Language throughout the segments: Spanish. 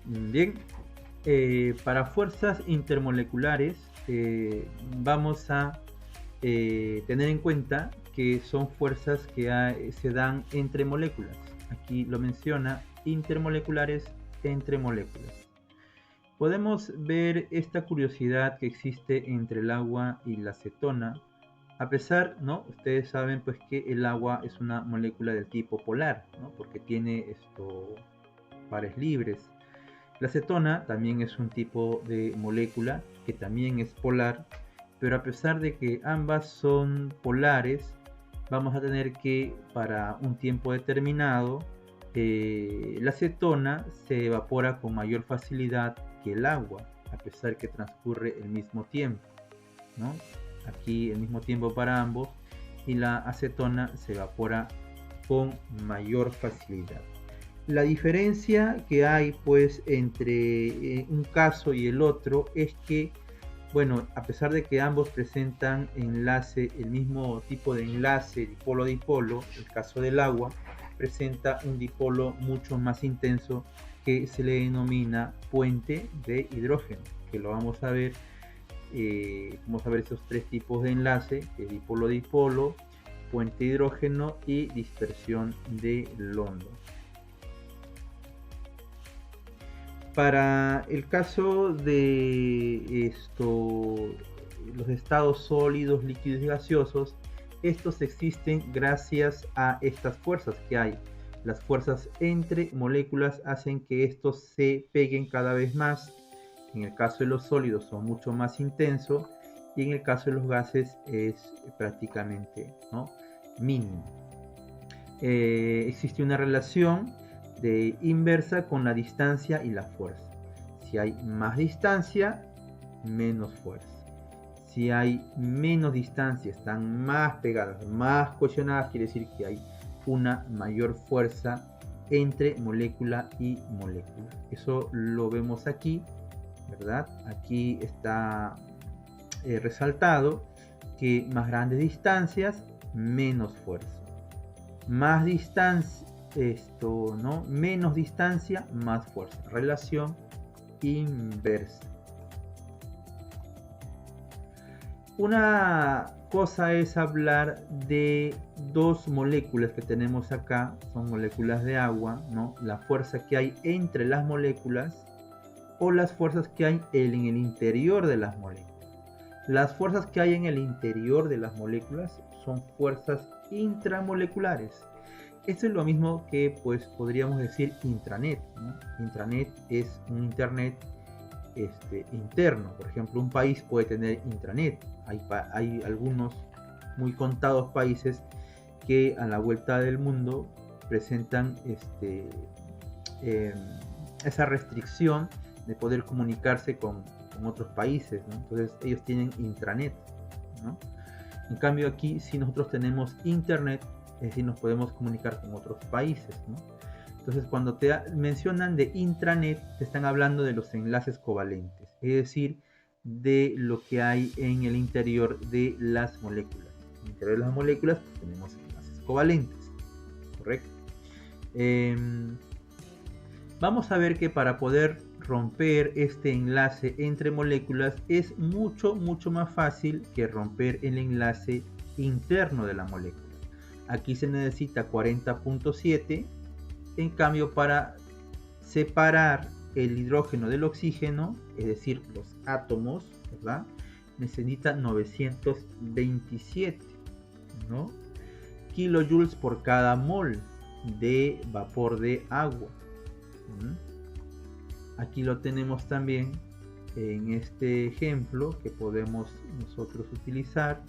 Bien, para fuerzas intermoleculares vamos a tener en cuenta que son fuerzas que se dan entre moléculas. Aquí lo menciona, intermoleculares entre moléculas. Podemos ver esta curiosidad que existe entre el agua y la acetona, a pesar, ¿no? Ustedes saben pues que el agua es una molécula del tipo polar, ¿no? Porque tiene pares libres. La acetona también es un tipo de molécula que también es polar, pero a pesar de que ambas son polares, vamos a tener que para un tiempo determinado la acetona se evapora con mayor facilidad que el agua, a pesar que transcurre el mismo tiempo, ¿no? Aquí el mismo tiempo para ambos y la acetona se evapora con mayor facilidad. La diferencia que hay pues entre un caso y el otro es que, bueno, a pesar de que ambos presentan el mismo tipo de enlace dipolo-dipolo, el caso del agua presenta un dipolo mucho más intenso que se le denomina puente de hidrógeno, que lo vamos a ver esos tres tipos de enlace, que es dipolo-dipolo, puente de hidrógeno y dispersión de London. Para el caso de los estados sólidos, líquidos y gaseosos, estos existen gracias a estas fuerzas que hay. Las fuerzas entre moléculas hacen que estos se peguen cada vez más. En el caso de los sólidos son mucho más intensos y en el caso de los gases es prácticamente, ¿no?, mínimo. Existe una relación de inversa con la distancia y la fuerza. Si hay más distancia, menos fuerza. Si hay menos distancia, están más pegadas, más cohesionadas, quiere decir que hay una mayor fuerza entre molécula y molécula. Eso lo vemos aquí, ¿verdad? Aquí está resaltado que más grandes distancias, menos fuerza. Más distancia, ¿no? Menos distancia, más fuerza. Relación inversa. Una cosa es hablar de dos moléculas que tenemos acá, son moléculas de agua, ¿no? La fuerza que hay entre las moléculas o las fuerzas que hay en el interior de las moléculas. Las fuerzas que hay en el interior de las moléculas son fuerzas intramoleculares. Esto es lo mismo que pues podríamos decir intranet, ¿no? Intranet es un internet interno. Por ejemplo, un país puede tener intranet. Hay algunos muy contados países que a la vuelta del mundo presentan eh, esa restricción de poder comunicarse con otros países, ¿no? Entonces ellos tienen intranet, ¿no? En cambio aquí si nosotros tenemos internet, es decir, nos podemos comunicar con otros países, ¿no? Entonces cuando te mencionan de intranet, te están hablando de los enlaces covalentes, es decir, de lo que hay en el interior de las moléculas. En el interior de las moléculas pues, tenemos enlaces covalentes, ¿correcto? Vamos a ver que para poder romper este enlace entre moléculas es mucho más fácil que romper el enlace interno de la molécula. Aquí se necesita 40.7, en cambio para separar el hidrógeno del oxígeno, es decir, los átomos, ¿verdad?, necesita 927, ¿no?, kilojoules por cada mol de vapor de agua. Aquí lo tenemos también en este ejemplo que podemos nosotros utilizar.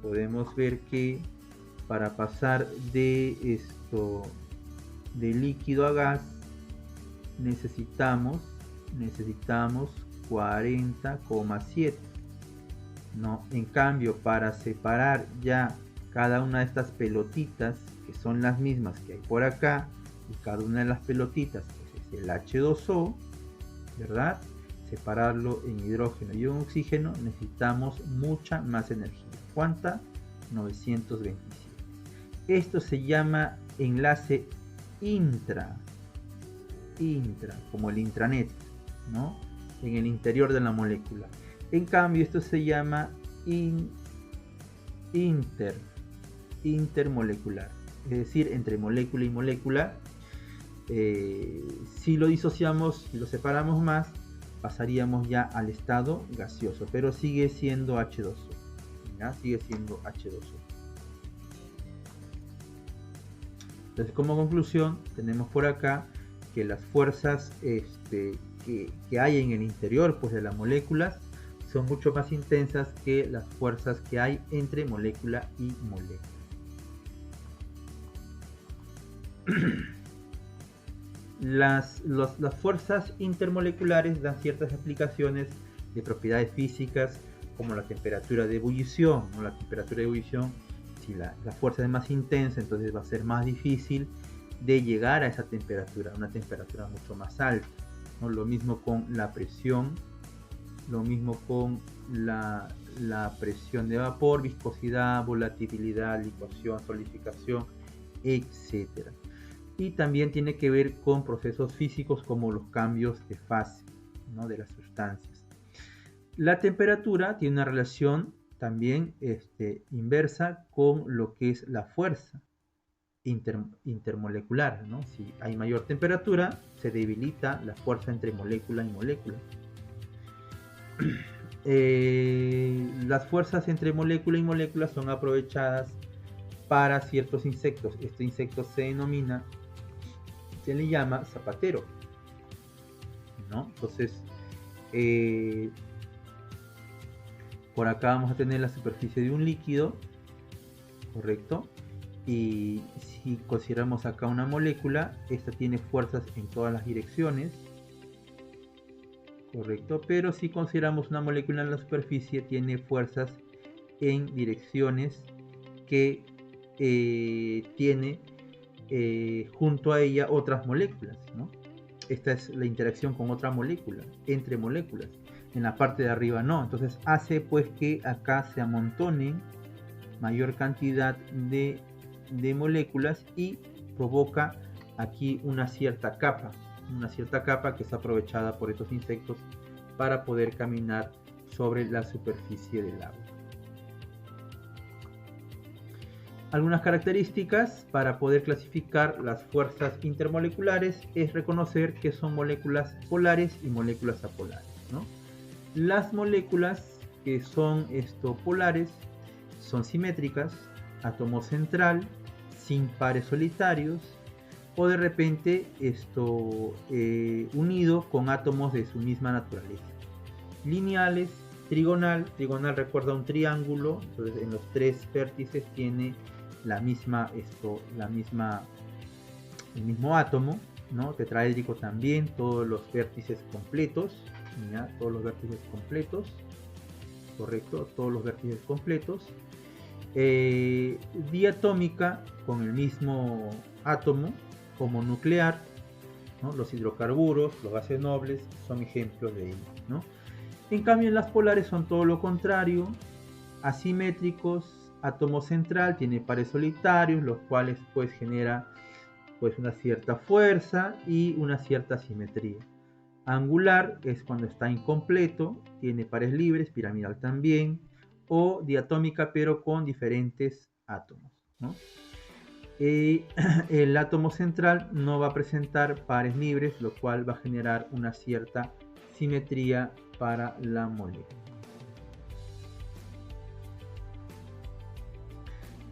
Podemos ver que para pasar de líquido a gas necesitamos 40,7, ¿no? En cambio, para separar ya cada una de estas pelotitas, que son las mismas que hay por acá, y cada una de las pelotitas pues, es el H2O, ¿verdad? Separarlo en hidrógeno y en oxígeno necesitamos mucha más energía. ¿Cuánta? 927. Esto se llama enlace intra. intra, como el intranet, ¿no? En el interior de la molécula. En cambio, esto se llama intermolecular, es decir, entre molécula y molécula. Si lo disociamos, si lo separamos más, pasaríamos ya al estado gaseoso, pero sigue siendo H2O, ¿ya? Sigue siendo H2O. Entonces, como conclusión, tenemos por acá que las fuerzas que hay en el interior, pues, de las moléculas son mucho más intensas que las fuerzas que hay entre molécula y molécula. Las fuerzas intermoleculares dan ciertas explicaciones de propiedades físicas, como la temperatura de ebullición, ¿no? La temperatura de ebullición, si la fuerza es más intensa, entonces va a ser más difícil de llegar a esa temperatura, una temperatura mucho más alta, ¿no? Lo mismo con la presión, lo mismo con la presión de vapor, viscosidad, volatilidad, licuación, solidificación, etc. Y también tiene que ver con procesos físicos como los cambios de fase, ¿no? De las sustancias. La temperatura tiene una relación también inversa con lo que es la fuerza intermolecular, ¿no? Si hay mayor temperatura, se debilita la fuerza entre molécula y molécula. Las fuerzas entre molécula y molécula son aprovechadas para ciertos insectos. Este insecto se le llama zapatero, ¿no? Entonces, por acá vamos a tener la superficie de un líquido, ¿correcto? Y si consideramos acá una molécula, esta tiene fuerzas en todas las direcciones, ¿correcto? Pero si consideramos una molécula en la superficie, tiene fuerzas en direcciones que tiene junto a ella otras moléculas, ¿no? Esta es la interacción con otra molécula, entre moléculas. En la parte de arriba no, entonces hace pues que acá se amontonen mayor cantidad de moléculas y provoca aquí una cierta capa que es aprovechada por estos insectos para poder caminar sobre la superficie del agua. Algunas características para poder clasificar las fuerzas intermoleculares es reconocer que son moléculas polares y moléculas apolares, ¿no? Las moléculas que son polares son simétricas, átomo central, sin pares solitarios, o de repente unido con átomos de su misma naturaleza. Lineales, trigonal recuerda un triángulo, entonces en los tres vértices tiene el mismo átomo, ¿no? Tetraédrico también, todos los vértices completos, ¿ya? Todos los vértices completos, correcto, todos los vértices completos. Diatómica con el mismo átomo, como nuclear, ¿no? Los hidrocarburos, los gases nobles son ejemplos de ello, ¿no? En cambio, en las polares son todo lo contrario, asimétricos, átomo central tiene pares solitarios, los cuales pues genera pues una cierta fuerza y una cierta simetría. Angular es cuando está incompleto, tiene pares libres, piramidal también, o diatómica pero con diferentes átomos, ¿no? El átomo central no va a presentar pares libres, lo cual va a generar una cierta simetría para la molécula.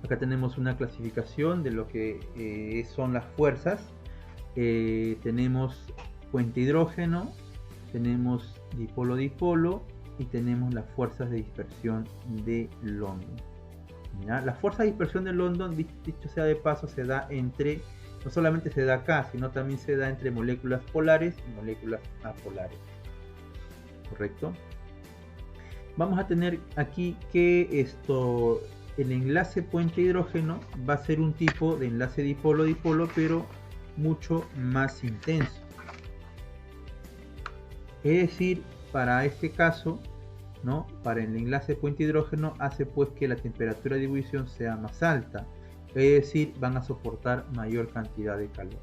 Acá tenemos una clasificación de lo que son las fuerzas. Tenemos puente hidrógeno, tenemos dipolo-dipolo y tenemos las fuerzas de dispersión de London. ¿Ya? La fuerza de dispersión de London, dicho sea de paso, se da no solamente se da acá, sino también se da entre moléculas polares y moléculas apolares. ¿Correcto? Vamos a tener aquí que el enlace puente hidrógeno va a ser un tipo de enlace dipolo-dipolo, pero mucho más intenso. Es decir, para este caso, ¿no? Para el enlace puente hidrógeno hace pues que la temperatura de ebullición sea más alta, es decir, van a soportar mayor cantidad de calor.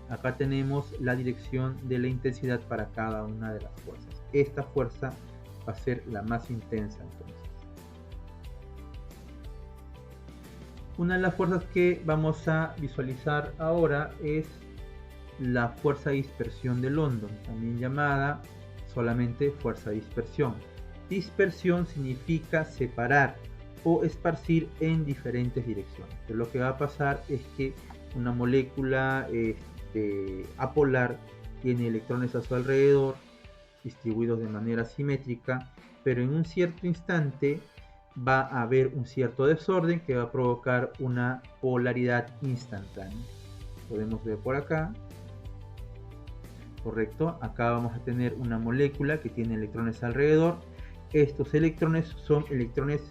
acá tenemos la dirección de la intensidad para cada una de las fuerzas. Esta fuerza va a ser la más intensa entonces. Una de las fuerzas que vamos a visualizar ahora es la fuerza de dispersión de London, también llamada solamente fuerza de dispersión. Dispersión significa separar o esparcir en diferentes direcciones. Pero lo que va a pasar es que una molécula apolar tiene electrones a su alrededor distribuidos de manera simétrica, pero en un cierto instante va a haber un cierto desorden que va a provocar una polaridad instantánea. Podemos ver por acá, correcto, acá vamos a tener una molécula que tiene electrones alrededor. Estos electrones son electrones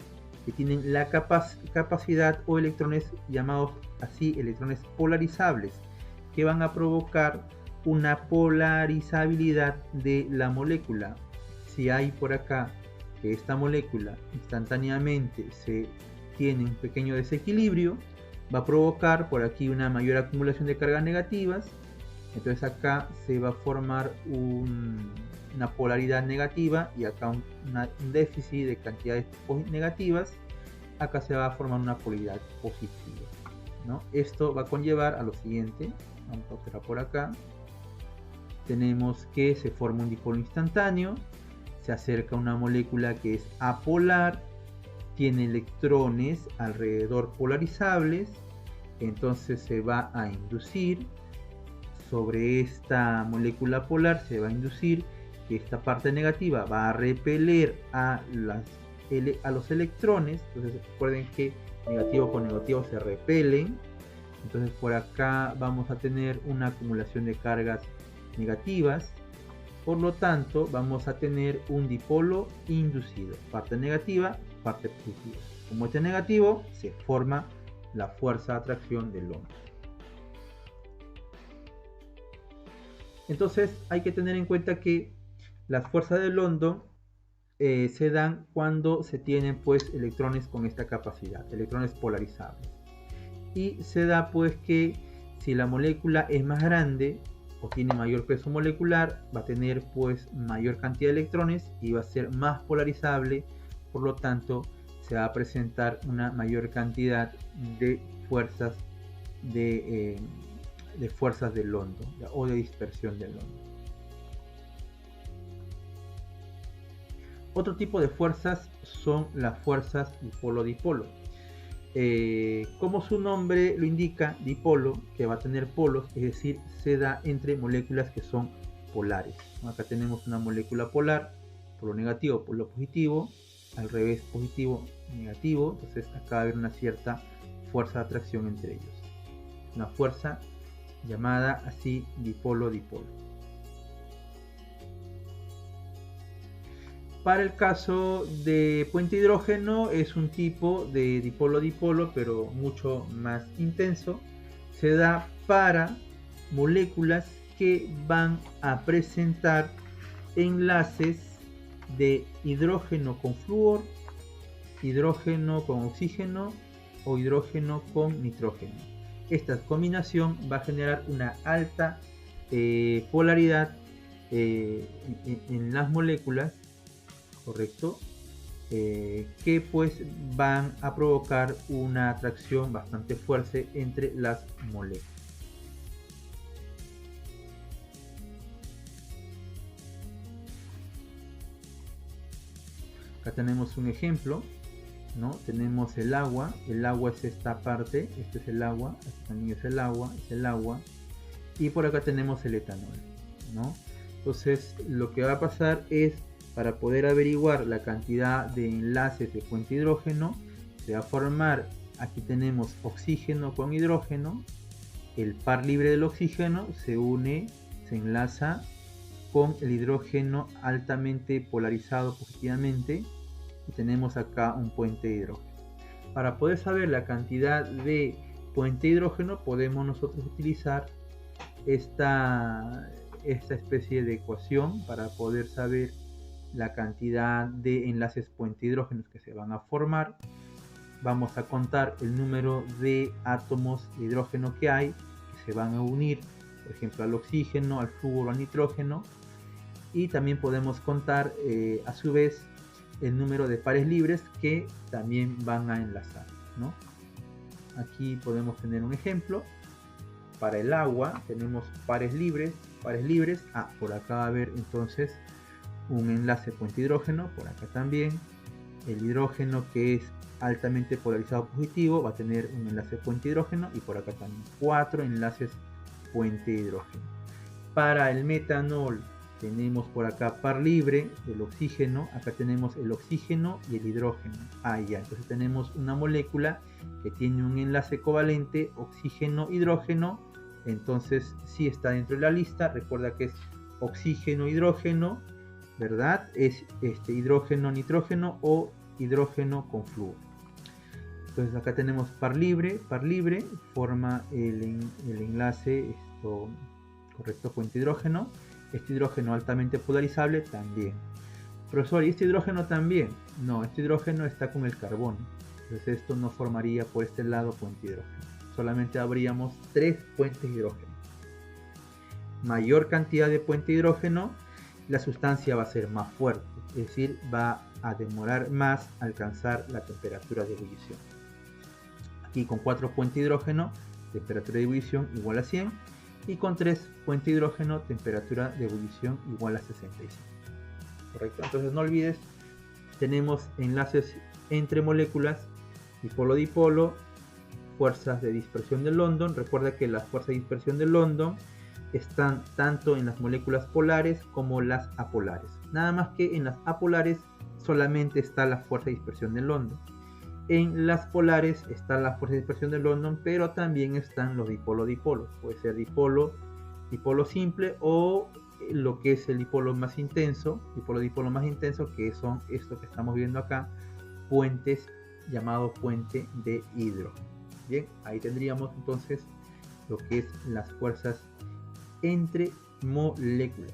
que tienen la capacidad, o electrones llamados así, electrones polarizables, que van a provocar una polarizabilidad de la molécula. Si hay por acá que esta molécula instantáneamente se tiene un pequeño desequilibrio, va a provocar por aquí una mayor acumulación de cargas negativas. Entonces acá se va a formar una polaridad negativa y acá un déficit de cantidades negativas. Acá se va a formar una polaridad positiva, ¿no? Esto va a conllevar a lo siguiente. Vamos a observar por acá. Tenemos que se forma un dipolo instantáneo, se acerca una molécula que es apolar, tiene electrones alrededor polarizables, entonces se va a inducir sobre esta molécula polar, se va a inducir que esta parte negativa va a repeler a los electrones. Entonces recuerden que negativo con negativo se repelen, entonces por acá vamos a tener una acumulación de cargas negativas, por lo tanto vamos a tener un dipolo inducido, parte negativa, parte positiva. Como este es negativo, se forma la fuerza de atracción del London. Entonces hay que tener en cuenta que las fuerzas de London se dan cuando se tienen pues electrones con esta capacidad, electrones polarizables. Y se da pues que si la molécula es más grande o tiene mayor peso molecular, va a tener pues mayor cantidad de electrones y va a ser más polarizable, por lo tanto se va a presentar una mayor cantidad de fuerzas de London o de dispersión de London. Otro tipo de fuerzas son las fuerzas dipolo-dipolo. Como su nombre lo indica, dipolo, que va a tener polos, es decir, se da entre moléculas que son polares. Acá tenemos una molécula polar, polo negativo, polo positivo, al revés positivo, negativo, entonces acá va a haber una cierta fuerza de atracción entre ellos. Una fuerza llamada así dipolo-dipolo. Para el caso de puente hidrógeno es un tipo de dipolo-dipolo, pero mucho más intenso. Se da para moléculas que van a presentar enlaces de hidrógeno con flúor, hidrógeno con oxígeno o hidrógeno con nitrógeno. Esta combinación va a generar una alta polaridad en las moléculas, correcto, que pues van a provocar una atracción bastante fuerte entre las moléculas. Acá tenemos un ejemplo, ¿no? Tenemos el agua es esta parte, este es el agua, este también es el agua, y por acá tenemos el etanol, ¿no? Entonces lo que va a pasar es, para poder averiguar la cantidad de enlaces de puente hidrógeno, se va a formar, aquí tenemos oxígeno con hidrógeno, el par libre del oxígeno se une, se enlaza con el hidrógeno altamente polarizado positivamente, y tenemos acá un puente de hidrógeno. Para poder saber la cantidad de puente de hidrógeno, podemos nosotros utilizar esta especie de ecuación para poder saber la cantidad de enlaces puente hidrógenos que se van a formar. Vamos a contar el número de átomos de hidrógeno que hay, que se van a unir por ejemplo, al oxígeno, al flúor, al nitrógeno, y también podemos contar a su vez el número de pares libres que también van a enlazar, ¿no? Aquí podemos tener un ejemplo. Para el agua tenemos pares libres. Por acá va a haber entonces un enlace puente hidrógeno, por acá también. El hidrógeno, que es altamente polarizado positivo, va a tener un enlace puente hidrógeno, y por acá también 4 enlaces puente hidrógeno. Para el metanol tenemos por acá par libre del oxígeno, acá tenemos el oxígeno y el hidrógeno. Ya, entonces tenemos una molécula que tiene un enlace covalente oxígeno-hidrógeno, entonces sí está dentro de la lista. Recuerda que es oxígeno-hidrógeno, ¿verdad? Es hidrógeno-nitrógeno o hidrógeno con flúor. Entonces acá tenemos par libre, forma el enlace, correcto, puente hidrógeno. Este hidrógeno altamente polarizable también. Profesor, ¿y este hidrógeno también? No, este hidrógeno está con el carbono. Entonces esto no formaría por este lado puente hidrógeno. Solamente habríamos 3 puentes hidrógeno. Mayor cantidad de puente hidrógeno, la sustancia va a ser más fuerte. Es decir, va a demorar más alcanzar la temperatura de ebullición. Aquí con 4 puentes hidrógeno, temperatura de ebullición igual a 100. Y con 3 puente hidrógeno, temperatura de ebullición igual a 65. Correcto, entonces no olvides, tenemos enlaces entre moléculas, dipolo-dipolo, fuerzas de dispersión de London. Recuerda que las fuerzas de dispersión de London están tanto en las moléculas polares como las apolares. Nada más que en las apolares solamente está la fuerza de dispersión de London. En las polares está la fuerza de dispersión de London, pero también están los dipolo-dipolo. Puede ser dipolo simple, o lo que es el dipolo más intenso, dipolo más intenso, que son esto que estamos viendo acá, puentes, llamado puente de hidrógeno. Bien, ahí tendríamos entonces lo que es las fuerzas entre moléculas.